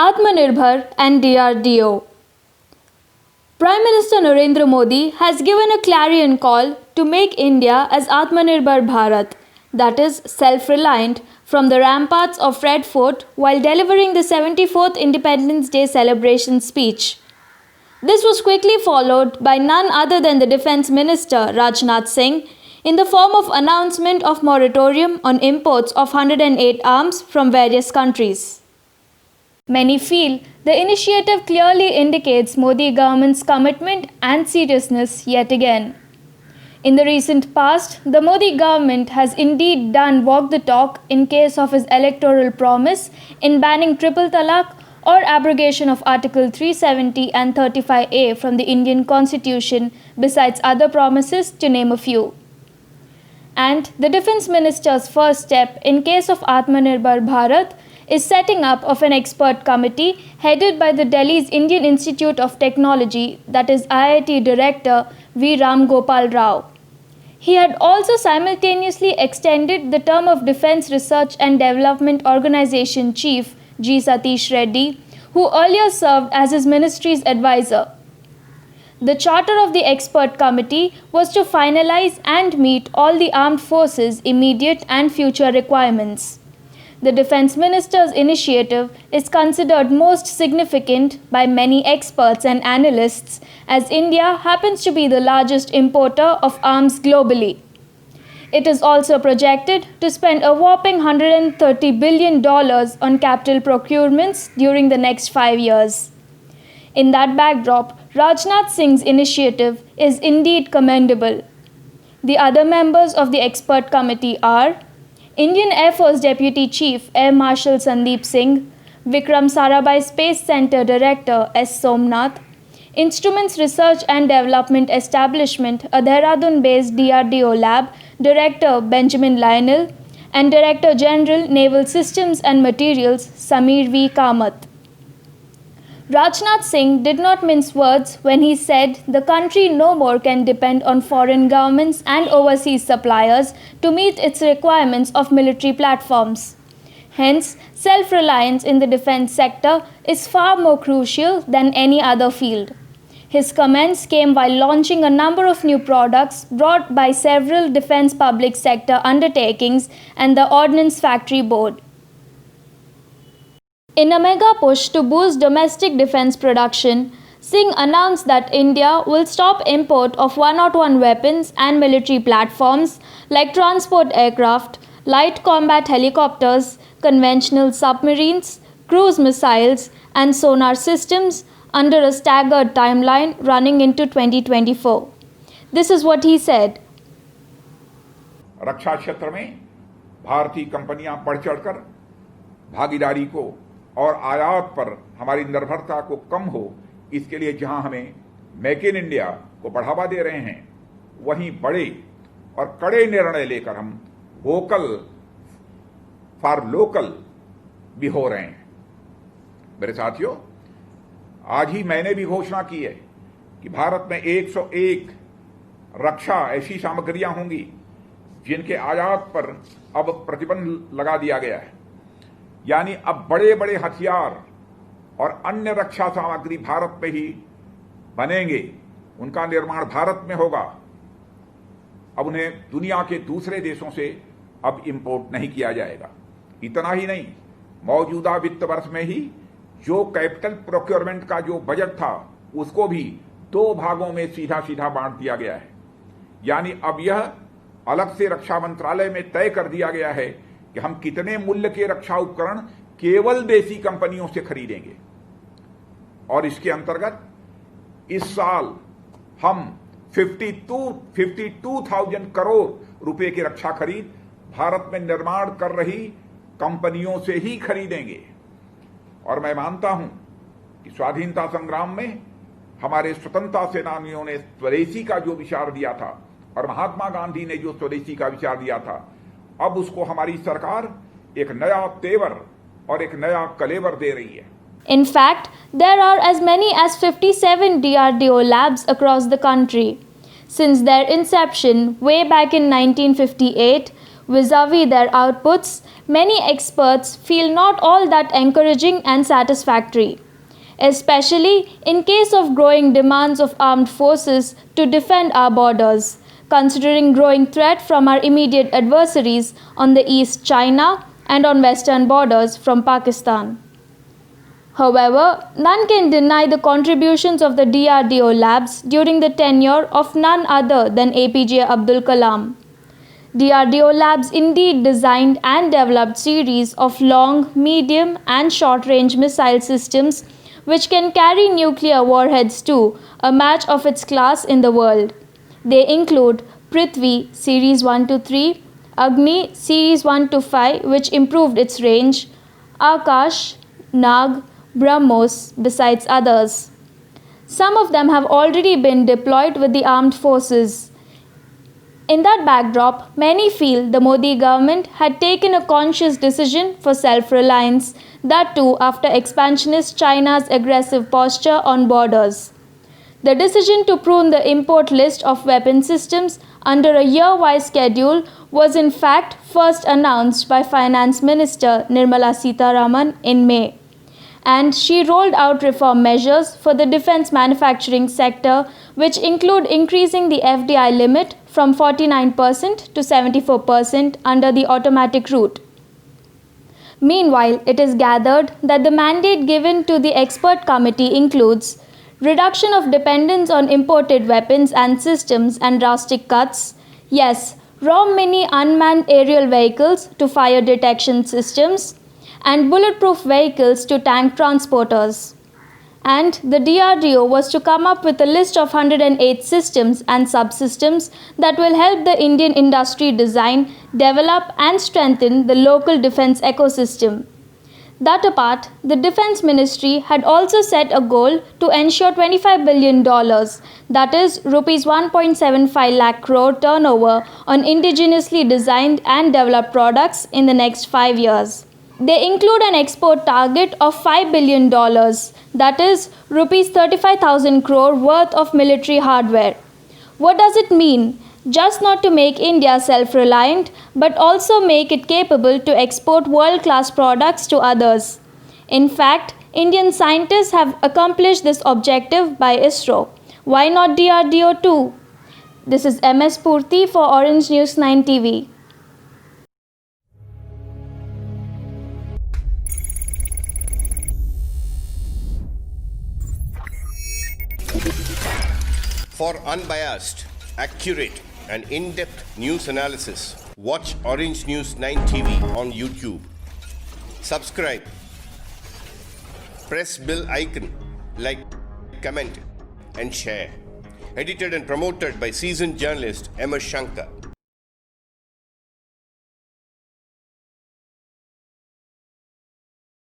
Atmanirbhar and DRDO. Prime Minister Narendra Modi has given a clarion call to make India as Atmanirbhar Bharat, that is, self-reliant, from the ramparts of Red Fort while delivering the 74th Independence Day celebration speech. This was quickly followed by none other than the Defence Minister Rajnath Singh in the form of announcement of moratorium on imports of 108 arms from various countries. Many feel the initiative clearly indicates Modi government's commitment and seriousness yet again. In the recent past, the Modi government has indeed done walk the talk in case of his electoral promise in banning triple talaq or abrogation of Article 370 and 35A from the Indian Constitution, besides other promises to name a few. And the Defence Minister's first step in case of Atmanirbhar Bharat is setting up of an expert committee headed by the Delhi's Indian Institute of Technology, that is IIT Director V. Ram Gopal Rao. He had also simultaneously extended the term of Defence Research and Development Organization Chief G. Satish Reddy, who earlier served as his ministry's advisor. The charter of the expert committee was to finalize and meet all the armed forces' immediate and future requirements. The Defence Minister's initiative is considered most significant by many experts and analysts, as India happens to be the largest importer of arms globally. It is also projected to spend a whopping $130 billion on capital procurements during the next 5 years. In that backdrop, Rajnath Singh's initiative is indeed commendable. The other members of the expert committee are Indian Air Force Deputy Chief Air Marshal Sandeep Singh, Vikram Sarabhai Space Centre Director S. Somnath, Instruments Research and Development Establishment, a Dehradun-based DRDO lab, Director Benjamin Lionel, and Director General Naval Systems and Materials Samir V. Kamath. Rajnath Singh did not mince words when he said the country no more can depend on foreign governments and overseas suppliers to meet its requirements of military platforms. Hence, self-reliance in the defence sector is far more crucial than any other field. His comments came while launching a number of new products brought by several defence public sector undertakings and the Ordnance Factory Board. In a mega push to boost domestic defence production, Singh announced that India will stop import of 101 weapons and military platforms like transport aircraft, light combat helicopters, conventional submarines, cruise missiles, and sonar systems under a staggered timeline running into 2024. This is what he said. रक्षा क्षेत्र में भारतीय कंपनियां बढ़ चढ़कर भागीदारी को और आयात पर हमारी निर्भरता को कम हो, इसके लिए जहां हमें मेक इन इंडिया को बढ़ावा दे रहे हैं, वहीं बड़े और कड़े निर्णय लेकर हम वोकल फॉर लोकल भी हो रहे हैं। मेरे साथियों, आज ही मैंने भी घोषणा की है कि भारत में 101 रक्षा ऐसी सामग्रियां होंगी जिनके आयात पर अब प्रतिबंध लगा दिया गया है। यानी अब बड़े बड़े हथियार और अन्य रक्षा सामग्री भारत में ही बनेंगे, उनका निर्माण भारत में होगा। अब उन्हें दुनिया के दूसरे देशों से अब इंपोर्ट नहीं किया जाएगा। इतना ही नहीं, मौजूदा वित्त वर्ष में ही जो कैपिटल प्रोक्योरमेंट का जो बजट था, उसको भी 2 भागों में सीधा सीधा बांट दिया गया है। यानी अब यह अलग से रक्षा मंत्रालय में तय कर दिया गया है कि हम कितने मूल्य के रक्षा उपकरण केवल देसी कंपनियों से खरीदेंगे। और इसके अंतर्गत इस साल हम 52,000 करोड़ रुपए की रक्षा खरीद भारत में निर्माण कर रही कंपनियों से ही खरीदेंगे। और मैं मानता हूं कि स्वाधीनता संग्राम में हमारे स्वतंत्रता सेनानियों ने स्वदेशी का जो विचार दिया था और महात्मा गांधी ने जो स्वदेशी का विचार दिया था, अब उसको हमारी सरकार एक नया तेवर और एक नया कलेवर दे रही है। In fact, there are as many as 57 DRDO labs across the country. Since their inception way back in 1958, Vis-a-vis their outputs, many experts feel not all that encouraging and satisfactory, especially in case of growing demands of armed forces to defend our borders, considering growing threat from our immediate adversaries on the east China and on western borders from Pakistan. However, none can deny the contributions of the DRDO labs during the tenure of none other than APJ Abdul Kalam. DRDO labs indeed designed and developed series of long, medium and short-range missile systems which can carry nuclear warheads too, a match of its class in the world. They include Prithvi Series 1-3, Agni Series 1-5 which improved its range, Akash, Nag, BrahMos besides others. Some of them have already been deployed with the armed forces. In that backdrop, many feel the Modi government had taken a conscious decision for self-reliance, that too after expansionist China's aggressive posture on borders. The decision to prune the import list of weapon systems under a year-wise schedule was in fact first announced by Finance Minister Nirmala Sitharaman in May. And she rolled out reform measures for the defense manufacturing sector, which include increasing the FDI limit from 49% to 74% under the automatic route. Meanwhile, it is gathered that the mandate given to the expert committee includes reduction of dependence on imported weapons and systems and drastic cuts, yes, raw mini unmanned aerial vehicles to fire detection systems, and bulletproof vehicles to tank transporters. And the DRDO was to come up with a list of 108 systems and subsystems that will help the Indian industry design, develop and strengthen the local defense ecosystem. That apart, the Defense Ministry had also set a goal to ensure $25 billion, that is Rs 1.75 lakh crore turnover on indigenously designed and developed products in the next 5 years. They include an export target of $5 billion, that is Rs 35,000 crore worth of military hardware. What does it mean? Just not to make India self-reliant, but also make it capable to export world-class products to others. In fact, Indian scientists have accomplished this objective by ISRO. Why not DRDO too? This is MS Purti for Orange News 9 TV. For unbiased, accurate and in-depth news analysis, watch Orange News 9 TV on YouTube. Subscribe. Press bell icon, like, comment and share. Edited and promoted by seasoned journalist M.S. Shankar.